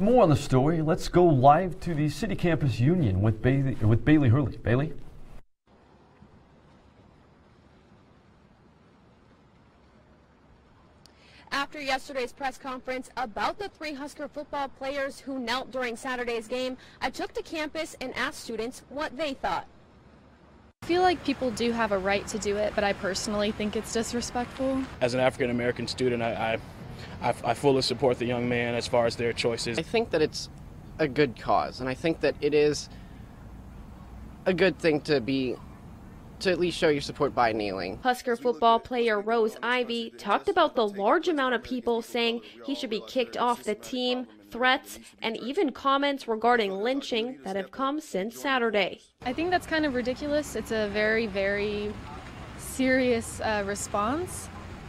More on the story. Let's go live to the City Campus Union with Bailey Hurley. Bailey? After yesterday's press conference about the 3 Husker football players who knelt during Saturday's game, I took to campus and asked students what they thought. I feel like people do have a right to do it, but I personally think it's disrespectful. As an African American student, I fully support the young man as far as their choices. I think that it's a good cause, and I think that it is a good thing to at least show your support by kneeling. Husker football player Rose Ivy talked about the large amount of people saying he should be kicked off the team, threats, and even comments regarding lynching that have come since Saturday. I think that's kind of ridiculous. It's a very, very serious response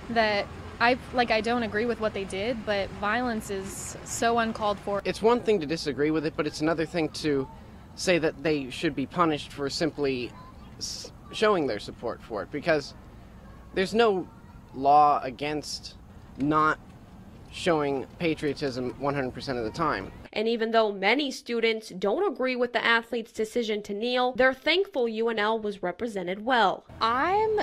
that I don't agree with what they did, but violence is so uncalled for. It's one thing to disagree with it, but it's another thing to say that they should be punished for simply showing their support for it, because there's no law against not showing patriotism 100% of the time. And even though many students don't agree with the athletes' decision to kneel, they're thankful UNL was represented well. I'm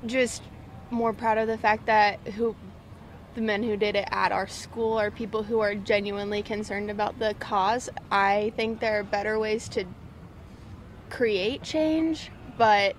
just more proud of the fact that the men who did it at our school are people who are genuinely concerned about the cause. I think there are better ways to create change, but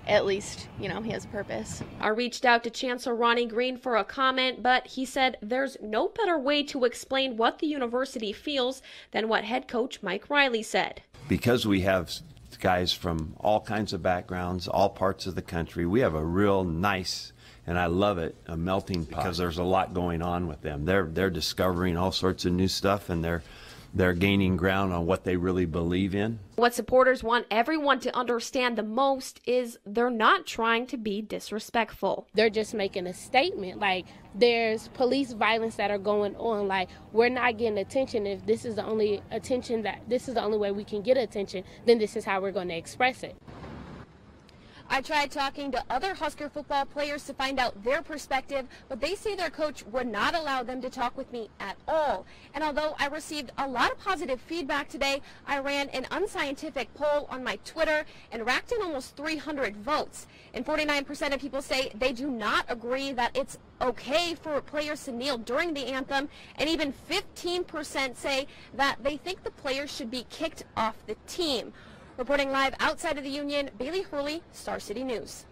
at least, he has a purpose. I reached out to Chancellor Ronnie Green for a comment, but he said there's no better way to explain what the university feels than what head coach Mike Riley said. Because we have guys from all kinds of backgrounds, all parts of the country, we have a real nice, and I love it, a melting pot, because there's a lot going on with them. They're discovering all sorts of new stuff, and they're gaining ground on what they really believe in. What supporters want everyone to understand the most is they're not trying to be disrespectful. They're just making a statement, like there's police violence that are going on, like we're not getting attention. If this is the only way we can get attention, then this is how we're going to express it. I tried talking to other Husker football players to find out their perspective, but they say their coach would not allow them to talk with me at all. And although I received a lot of positive feedback today, I ran an unscientific poll on my Twitter and racked in almost 300 votes. And 49% of people say they do not agree that it's okay for players to kneel during the anthem, and even 15% say that they think the players should be kicked off the team. Reporting live outside of the Union, Bailey Hurley, Star City News.